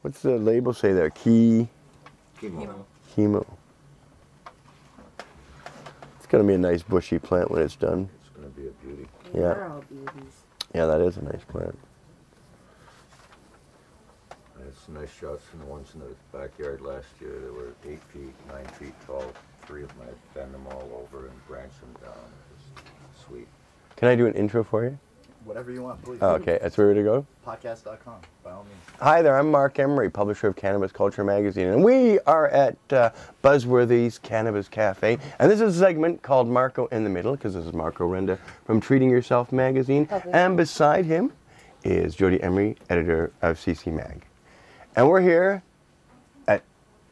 What's the label say there? Chemo. Chemo. It's going to be a nice bushy plant when it's done. It's going to be a beauty. Yeah. All beauties. Yeah, that is a nice plant. It's nice shots from the ones in the backyard last year. They were 8 feet, 9 feet tall. 3 of them, I bend them all over and branch them down. It's sweet. Can I do an intro for you? Whatever you want, please. Oh, okay, that's where to go? Podcast.com, by all means. Hi there, I'm Marc Emery, publisher of Cannabis Culture Magazine, and we are at Buzzworthy's Cannabis Cafe, and this is a segment called Marco in the Middle, because this is Marco Renda from Treating Yourself magazine, and beside him is Jodie Emery, editor of CC Mag. And we're here at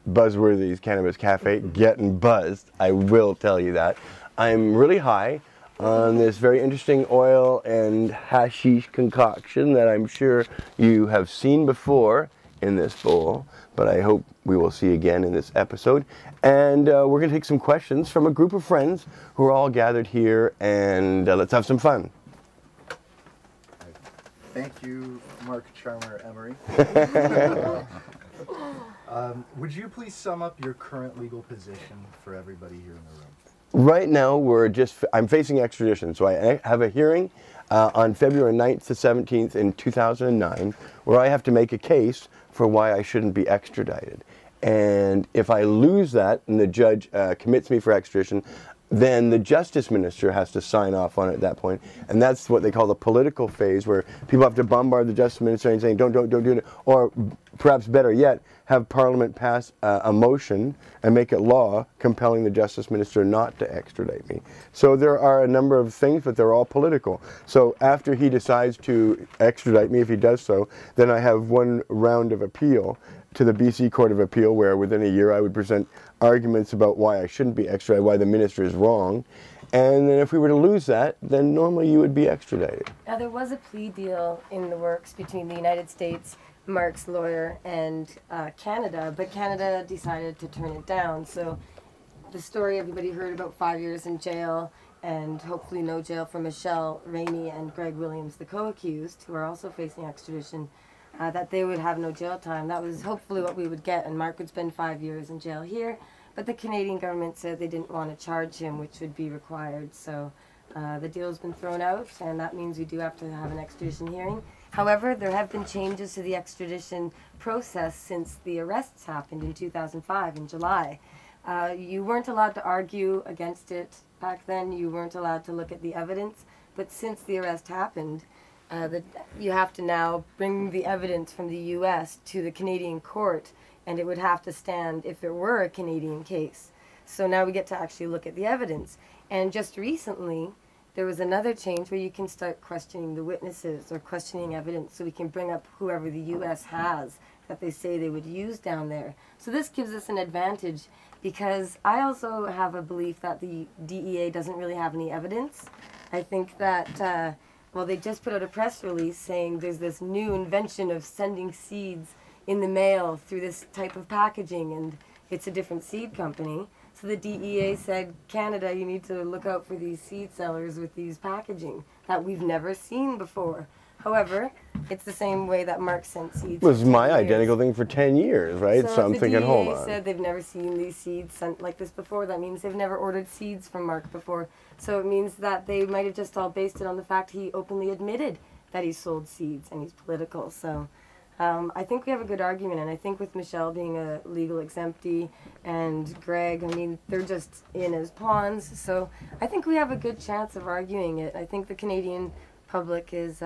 Buzzworthy's Cannabis Cafe, getting buzzed, I will tell you that. I'm really high on this very interesting oil and hashish concoction that I'm sure you have seen before in this bowl, but I hope we will see again in this episode. And we're going to take some questions from a group of friends who are all gathered here, and let's have some fun. Thank you, Marc Charmer Emery. Would you please sum up your current legal position for everybody here in the room? Right now, I'm facing extradition, so I have a hearing on February 9th to 17th in 2009, where I have to make a case for why I shouldn't be extradited. And if I lose that and the judge commits me for extradition, then the justice minister has to sign off on it at that point. And that's what they call the political phase, where people have to bombard the justice minister and saying, don't do it. Or perhaps better yet, have Parliament pass a motion and make it law compelling the justice minister not to extradite me. So there are a number of things, but they're all political. So after he decides to extradite me, if he does so, then I have one round of appeal to the BC Court of Appeal, where within a year I would present arguments about why I shouldn't be extradited, why the minister is wrong. And then if we were to lose that, then normally you would be extradited. Now, there was a plea deal in the works between the United States, Marc's lawyer, and Canada, but Canada decided to turn it down. So the story everybody heard about 5 years in jail, and hopefully no jail for Michelle Rainey and Greg Williams, the co-accused, who are also facing extradition, that they would have no jail time. That was hopefully what we would get, and Marc would spend 5 years in jail here. But the Canadian government said they didn't want to charge him, which would be required. So the deal's been thrown out, and that means we do have to have an extradition hearing. However, there have been changes to the extradition process since the arrests happened in 2005, in July. You weren't allowed to argue against it back then. You weren't allowed to look at the evidence. But since the arrest happened, you have to now bring the evidence from the U.S. to the Canadian court, and it would have to stand if it were a Canadian case. So now we get to actually look at the evidence. And just recently, there was another change where you can start questioning the witnesses or questioning evidence, so we can bring up whoever the U.S. has that they say they would use down there. So this gives us an advantage, because I also have a belief that the DEA doesn't really have any evidence. I think that well, they just put out a press release saying there's this new invention of sending seeds in the mail through this type of packaging, and it's a different seed company. So the DEA said, Canada, you need to look out for these seed sellers with these packaging that we've never seen before. However, it's the same way that Marc sent seeds. It was my identical thing for 10 years, right? So I'm thinking, hold on. The DEA said they've never seen these seeds sent like this before. That means they've never ordered seeds from Marc before. So it means that they might have just all based it on the fact he openly admitted that he sold seeds and he's political. So I think we have a good argument, and I think with Michelle being a legal exemptee and Greg, I mean, they're just in as pawns. So I think we have a good chance of arguing it. I think the Canadian public is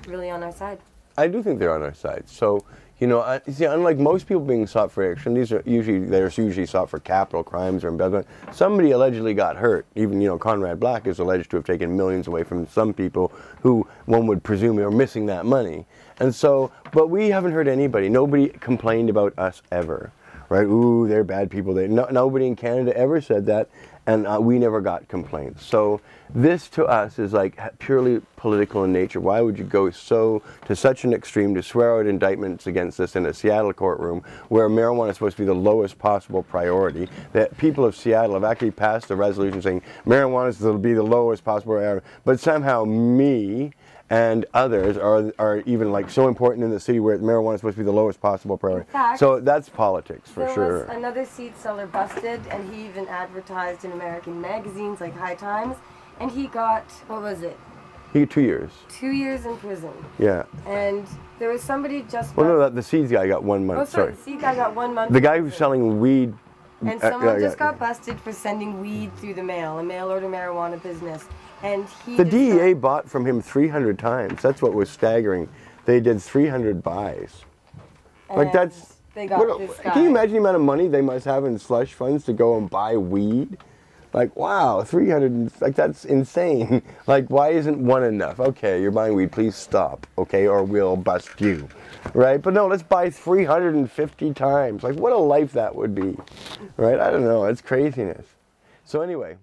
really on our side. I do think they're on our side. So, you know, see, unlike most people being sought for extradition, they're usually sought for capital crimes or embezzlement. Somebody allegedly got hurt. Even, you know, Conrad Black is alleged to have taken millions away from some people who one would presume are missing that money. And so, but we haven't heard anybody. Nobody complained about us ever, right? Ooh, they're bad people. Nobody in Canada ever said that, and we never got complaints. So this to us is like purely political in nature. Why would you go to such an extreme to swear out indictments against us in a Seattle courtroom where marijuana is supposed to be the lowest possible priority? That people of Seattle have actually passed a resolution saying marijuana is to be the lowest possible priority, but somehow me and others are even like so important in the city where marijuana is supposed to be the lowest possible priority. In fact, so that's politics for there sure. was another seed seller busted, and he even advertised in American magazines like High Times, and he got, what was it? He got 2 years. 2 years in prison. Yeah. And there was somebody just. Well, no, the seeds guy got 1 month. Oh, sorry, the seed guy got 1 month. The guy who's selling weed. And someone just got busted for sending weed through the mail, a mail order marijuana business. And he. The DEA bought from him 300 times. That's what was staggering. They did 300 buys. Like that's. They got this guy. Can you imagine the amount of money they must have in slush funds to go and buy weed? Like, wow, 300, like that's insane. Like, why isn't one enough? Okay, you're buying weed, please stop, okay, or we'll bust you, right? But no, let's buy 350 times. Like, what a life that would be, right? I don't know, it's craziness. So anyway.